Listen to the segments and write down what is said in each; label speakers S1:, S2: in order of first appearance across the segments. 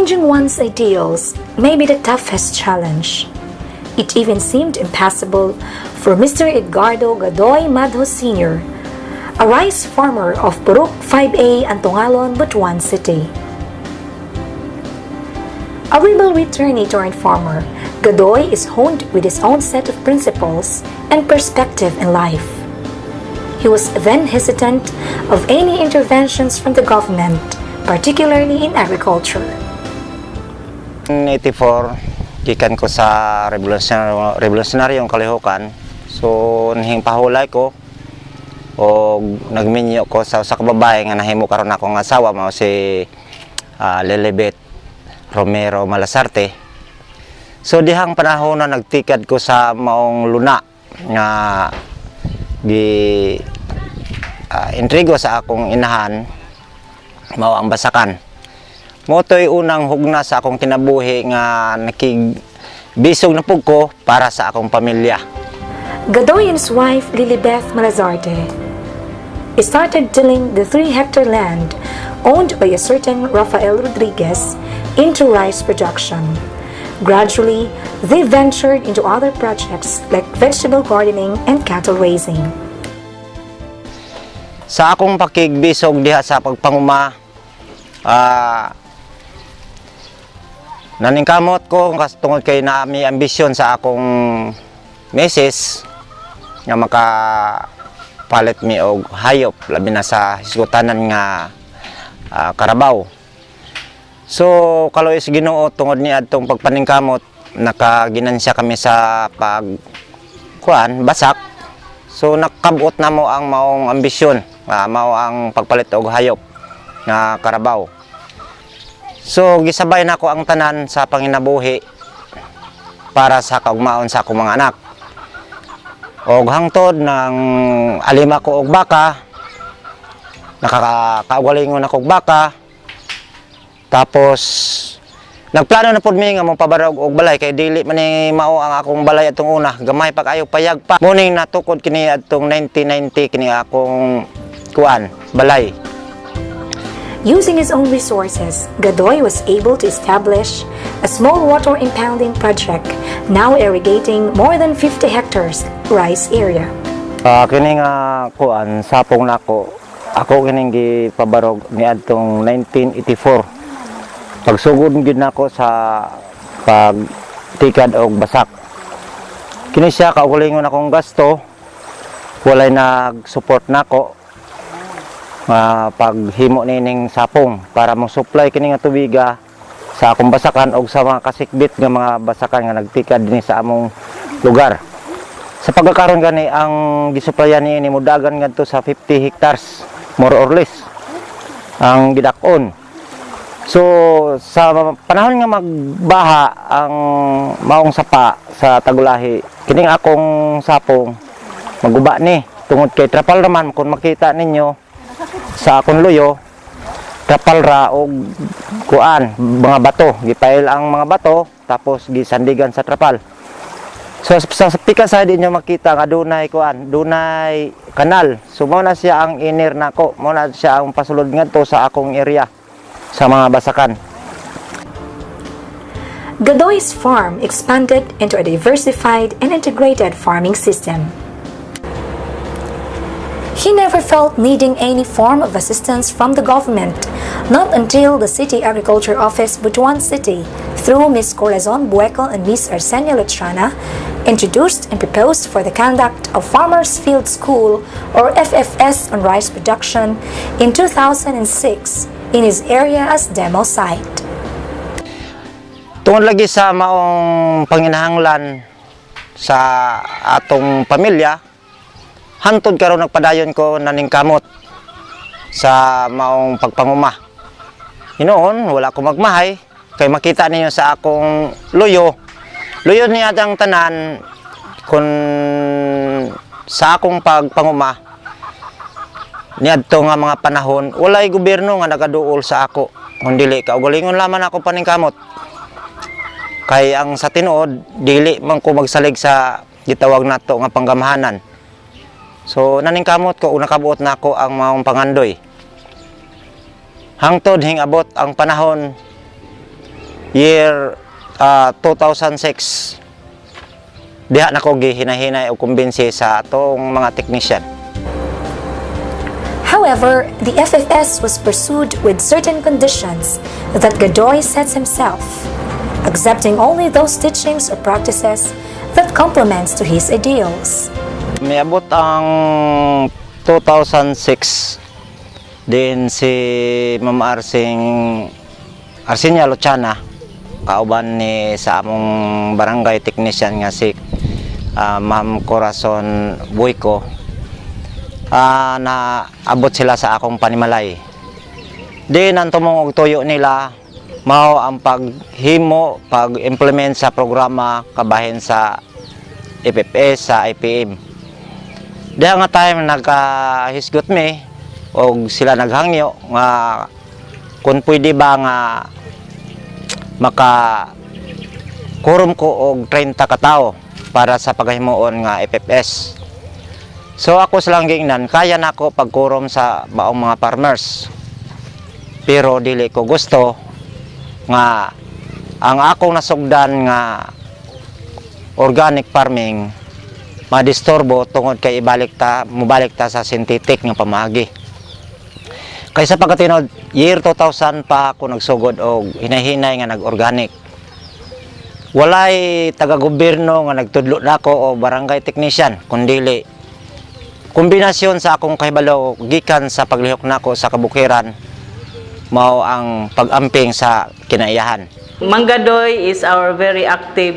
S1: Changing one's ideals may be the toughest challenge. It even seemed impossible for Mr. Edgardo Gadoy Madho Sr., a rice farmer of Purok 5A, Antongalon, Butuan City. A rebel returnee-turned farmer, Gadoy is honed with his own set of principles and perspective in life. He was then hesitant of any interventions from the government, particularly in agriculture.
S2: In 1984, gikan ko sa revolusyonaryong kalihukan. So, nahing pahulay ko o nagminyo ko sa usa ka babae nga nahimo karon akong asawa mao si Lilibet Romero Malasarte. So dihang panahon na nagtikad ko sa maong luna nga intrigo sa akong inahan mao ang basakan. Motoy unang hugna sa akong kinabuhi nga nakigbisog na pug ko para sa akong pamilya.
S1: Gadoy and his wife Lilibeth Malazarte started tilling the 3-hectare land owned by a certain Rafael Rodriguez into rice production. Gradually, they ventured into other projects like vegetable gardening and cattle raising.
S2: Sa akong pakigbisog diha sa pagpanguma, naningkamot ko tungod kay na may ambisyon sa akong misis nga makapalit mi og hayop labi na sa hisgutanan nga karabaw. So kaloy sa Ginoo tungod ni adtong pagpaningkamot nakaginansya kami sa basak. So nakabot na mo ang maong ambisyon, mao ang pagpalit og hayop nga karabaw. So gisabay na ko ang tanan sa panginabuhi para sa kaugmaon sa akong mga anak. Og hangtod ng alima ko og baka, nakakaugalingon ako og baka. Tapos nagplano na pud mi nga mong pabarog og balay kay dili man ni mao ang akong balay atong una, gamay pa kayo payag pa. Muning natukod kini adtong 1990 kini akong balay.
S1: Using his own resources, Gadoy was able to establish a small water impounding project, now irrigating more than 50 hectares rice area.
S2: Kini nga sapong nako. Ako kining gipabarog niadtong 1984. Pagsugod gid nako sa pagtikad og basak. Kini siya kaugalingon akong gasto. Walay nag-support nako. Paghimo nining sapong para mo supply kini nga tubiga sa akong basakan og sa mga kasikbit nga mga basakan nga nagtikad dinhi sa among lugar. Sa pagkakaroon gani ang gisupplyan niini mudagan ngadto sa 50 hectares more or less ang gidak-on. So sa panahon nga magbaha ang maong sapa sa Tagulahi, kining akong sapong maguba ni tungod kay trapal raman kung makita ninyo sa akong luyo, trapal ra og mga bato, gipail ang mga bato tapos gisandigan sa trapal. So sa pika side inyo makita nga dunay kanal. So mao na siya ang inir nako, mao na siya ang pasulod ngadto sa akong area sa mga basakan.
S1: Gadoy's farm expanded into a diversified and integrated farming system. He never felt needing any form of assistance from the government, not until the City Agriculture Office, Butuan City, through Ms. Corazon Bueco and Ms. Arsenio Lutrana, introduced and proposed for the conduct of Farmers Field School, or FFS, on rice production in 2006 in his area as demo site.
S2: Tungod lagi sa maong panginahanglan sa atong pamilya, hantod karon nagpadayon ko naningkamot sa maong pagpanguma. Hinoon, wala ko magmahay kay makita ninyo sa akong luyo. Luyo niya ang tanan kung sa akong pagpanguma. Niadto nga mga panahon, walay gobyerno nga nagaduol sa ako. Kundili kaugalingon lamang ako paningkamot. Kay ang sa tinuod, dili man ko magsalig sa gitawag nato nga panggamahanan. So naningkamot ko nakabuot na ako ang maong pangandoy. Hangtod hing abot ang panahon year 2006 diha na ko gihinahinay o kumbinsi sa atong mga technician.
S1: However, the FFS was pursued with certain conditions that Godoy sets himself, accepting only those teachings or practices that complements to his ideals.
S2: Miabot ang 2006 din si Ma'am Arsinia Luciana, kauban ni sa among barangay technician nga si Ma'am Corazon Buico. Na abot sila sa akong panimalay. Di nang tumong og tuyo nila mao ang paghimo, pag-implement sa programa kabahin sa FFS sa IPM. Di nga time nagkahisgot mi og sila naghangyo nga kung pwede ba nga maka kurom ko og 30 ka tawo para sa paghimuon nga FFS. So ako silang gingnan, kaya na ako pagkurom sa baong mga farmers. Pero dili ko gusto nga ang akong nasugdan nga organic farming madisturbo tungod kay mubalik ta sa synthetic nga pamagi. Kaysa pagkatinod, year 2000 pa ako nagsugod og hinahinay nga nag-organic. Walay taga-gobyerno nga nagtudlo nako o barangay technician, kundili kombinasyon sa akong kahibalo gikan sa paglihok nako sa kabukiran mao ang pag-amping sa kinaiyahan.
S3: Mang Godoy is our very active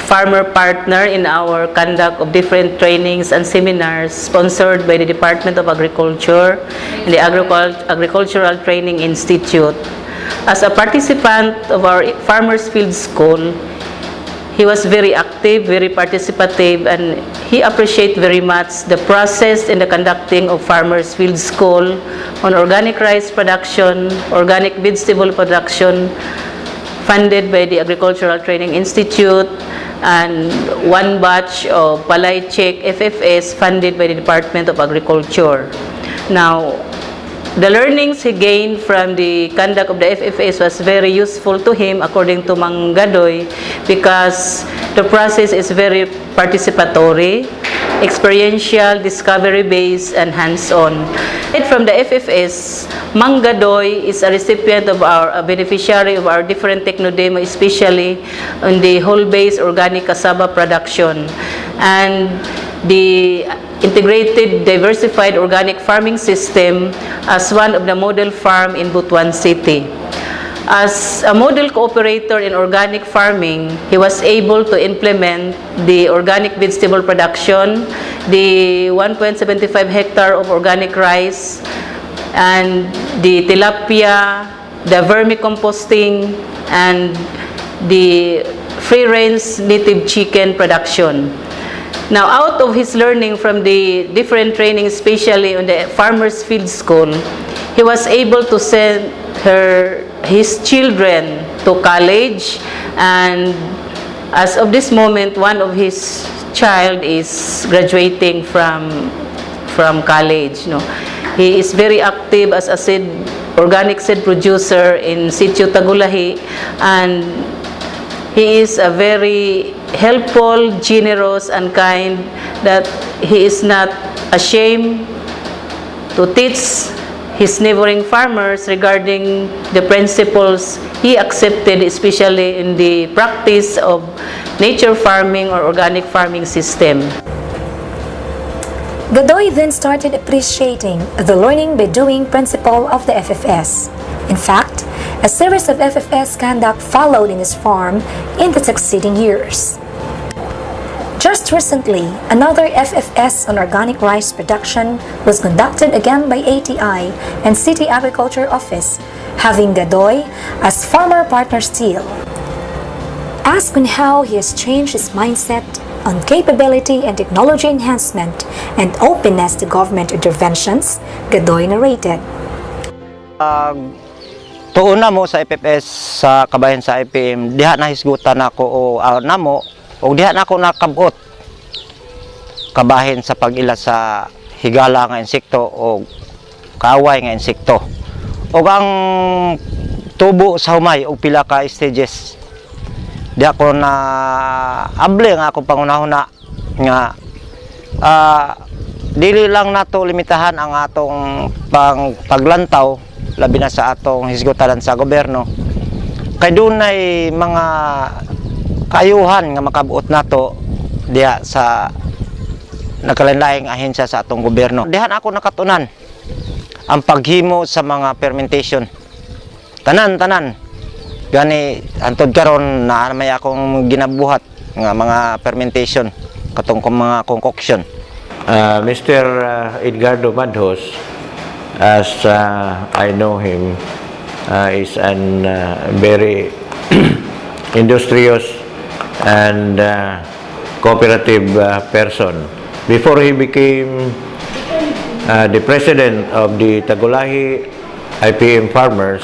S3: farmer partner in our conduct of different trainings and seminars sponsored by the Department of Agriculture and the Agricultural Training Institute. As a participant of our Farmers Field School, he was very active, very participative, and he appreciated very much the process in the conducting of Farmers Field School on organic rice production, organic vegetable production, funded by the Agricultural Training Institute, and one batch of Palay Check FFS funded by the Department of Agriculture. Now, the learnings he gained from the conduct of the FFS was very useful to him, according to Mang Godoy, because the process is very participatory, experiential, discovery-based, and hands-on. From the FFS, Mang Godoy is a recipient of a beneficiary of our different technodemo, especially on the whole-based organic cassava production and the integrated diversified organic farming system as one of the model farm in Butuan City. As a model cooperator in organic farming, he was able to implement the organic vegetable production, the 1.75 hectare of organic rice, and the tilapia, the vermicomposting, and the free-range native chicken production. Now, out of his learning from the different training, especially on the Farmers Field School, he was able to send his children to college, and as of this moment, one of his child is graduating from college. No, he is very active as a organic seed producer in Sitio Tagulahi, and he is a very helpful, generous, and kind, that he is not ashamed to teach his neighboring farmers regarding the principles he accepted, especially in the practice of nature farming or organic farming system.
S1: Godoy then started appreciating the learning by doing principle of the FFS. In fact, a series of FFS conduct followed in his farm in the succeeding years. Just recently, another FFS on organic rice production was conducted again by ATI and City Agriculture Office, having Godoy as farmer partner still. Asked on how he has changed his mindset on capability and technology enhancement and openness to government interventions, Godoy narrated.
S2: Tuon na mo sa FFS sa kabahin sa IPM, diha na hisgutan ako o namo o diha na ako nakabot kabahin sa pag-ila sa higala nga insekto o kaaway nga insekto. O ang tubo sa humay og pila ka stages. Di ako na able nga ako pangunahuna nga dili lang nato limitahan ang atong paglantaw labi na sa atong hisgotan sa gobyerno. Kay dunay mga kaayuhan nga makabuot nato diha sa nagkalain-laing ahensya sa atong gobyerno. Dihan ako nakatunan ang paghimo sa mga fermentation. Tanan gani antod karon na may akong ginabuhat nga mga fermentation katong mga concoction.
S4: Mr. Edgardo Madhos, as I know him, is an very industrious and cooperative person. Before he became the president of the Tagulahi IPM Farmers,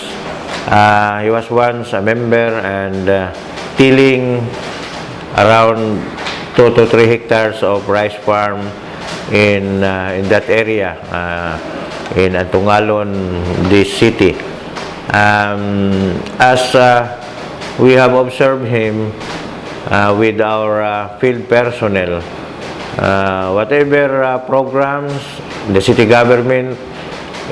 S4: he was once a member and tilling around 2 to 3 hectares of rice farm in that area, in Antungalon, this city. As we have observed him with our field personnel, whatever programs the city government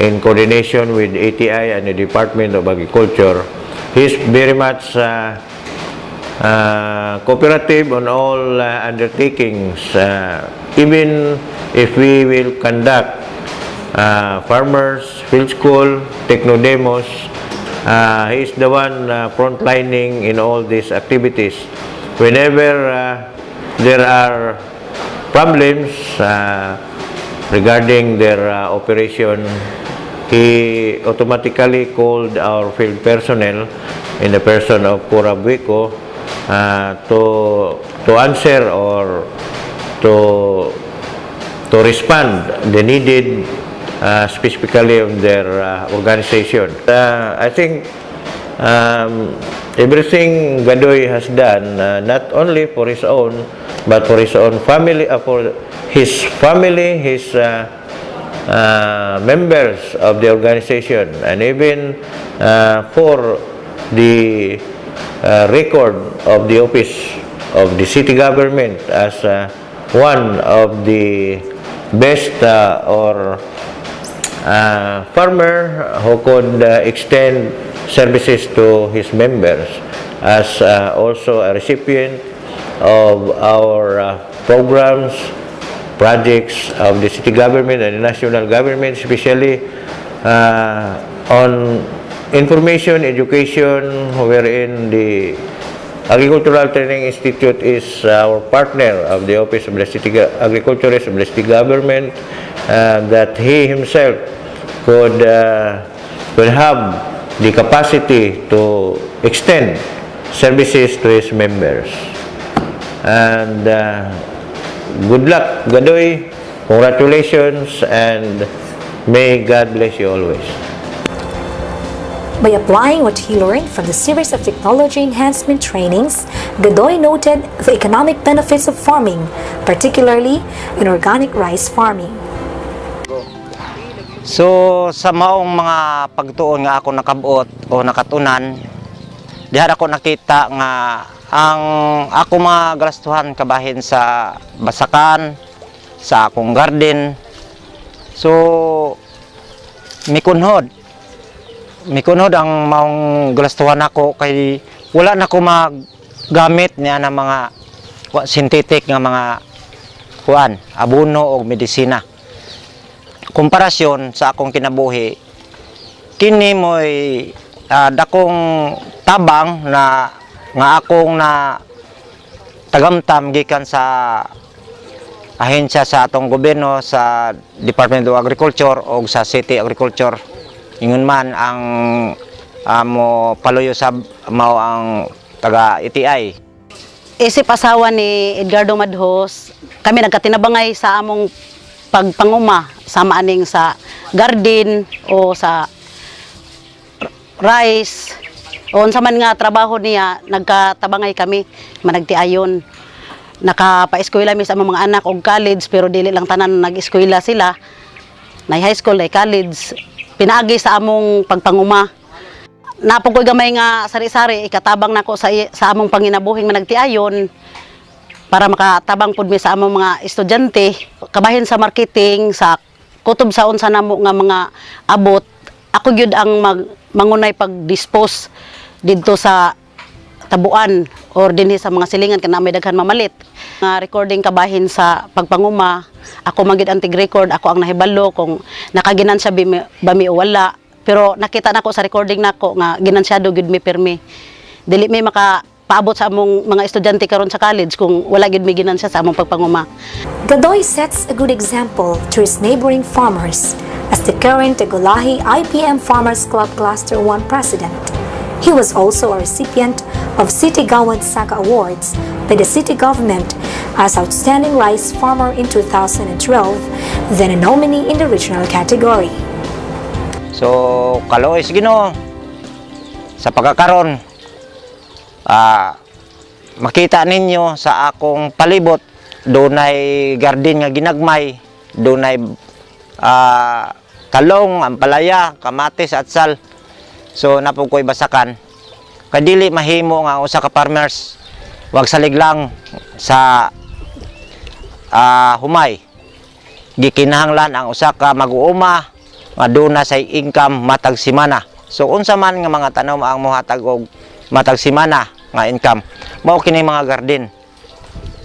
S4: in coordination with ATI and the Department of Agriculture, he is very much cooperative on all undertakings. Even if we will conduct farmers, field school, techno demos, he is the one frontlining in all these activities. Whenever there are problems regarding their operation, he automatically called our field personnel in the person of Cora Buico to answer or to respond the needed specifically of their organization. I think everything Gadoy has done, not only for his own, but for his own family, for his family, his members of the organization, and even for the record of the office of the city government as one of the best farmer who could extend services to his members, as also a recipient of our programs, projects of the city government and the national government, especially on information, education, wherein the Agricultural Training Institute is our partner of the Office of the City Agriculturist of the city government, that he himself could have the capacity to extend services to his members. And good luck, Gadoy. Congratulations, and may God bless you always.
S1: By applying what he learned from the series of technology enhancement trainings, Godoy noted the economic benefits of farming, particularly in organic rice farming.
S2: So sa maong mga pagtuon nga ako nakabuot o nakatunan, diha ako nakita nga ang ako mga galastuhan kabahin sa basakan, sa akong garden. So mikunhod ang maong galastuhan ako kay wala na ko magamit niya ng mga synthetic nga mga abono o medisina. Komparasyon sa akong kinabuhi, kini mo'y dakong tabang na nga akong na tagamtam gikan sa ahensya sa atong gobyerno, sa Department of Agriculture o sa City Agriculture. Ingon man ang mo paluyo sa mao ang taga ETI.
S5: Isip asawa ni Edgardo Madhos, kami nagkatinabangay sa among pagpanguma sama aning sa garden o sa rice o unsa man nga trabaho niya, nagkatabangay kami managtiayon. Nakapa-eskwela mi sa among mga anak og college, pero dili lang tanan nag-eskwela sila. Nay high school, nay college. Pinaagi sa among pagpanguma. napoy gamay nga sari-sari ikatabang nako sa among panginabuhing managtiayon para makatabang pud mi sa among mga estudyante kabahin sa marketing sa kutob sa unsa namo nga mga abot ako gyud ang mangunay pag-dispose didto sa tabuan or dinhi sa mga silingan kana may daghan mamalit nga recording kabahin sa pagpanguma ako magid ang tig-record ako ang nahibalo kung nakaginansya ba mi o wala pero nakita nako sa recording nako nga ginansyado gyud mi permi dili may makapaabot sa among mga estudyante karon sa college kung wala gyud mi ginansya sa among pagpanguma.
S1: Gadoy sets a good example to his neighboring farmers as the current Tagulahi IPM Farmers Club Cluster 1 president. He was also a recipient of City Gawad Saka Awards by the city government as Outstanding Rice Farmer in 2012, then a nominee in the regional category.
S2: So, kalois Ginoo sa pagkakaron makita ninyo sa akong palibot dunay garden nga ginagmay, dunay talong, ampalaya, kamatis at sal. So napog ko'y basakan. Kadili mahimo nga usa ka farmers wag salig lang sa humay. Gikinahanglan ang usa ka mag-uuma nga duna say income matag simana. So unsa man nga mga tanom ang mohatag og matag simana nga income mao kini mga garden.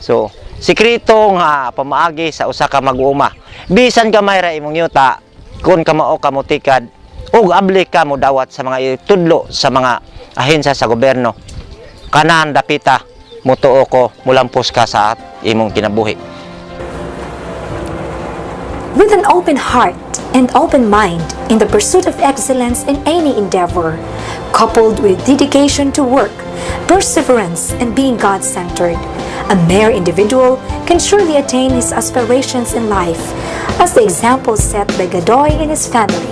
S2: So sikreto nga pamaagi sa usa ka mag-uuma. Bisan gamay ra imong yuta kun kamao kamutikad ug abli ka mo dawat sa mga itudlo sa mga ahensya sa gobyerno. Kanan dapita mutuo ko mulampos ka sa imong kinabuhi.
S1: With an open heart and open mind in the pursuit of excellence in any endeavor, coupled with dedication to work, perseverance, and being God-centered, a mere individual can surely attain his aspirations in life, as the example set by Gadoy and his family.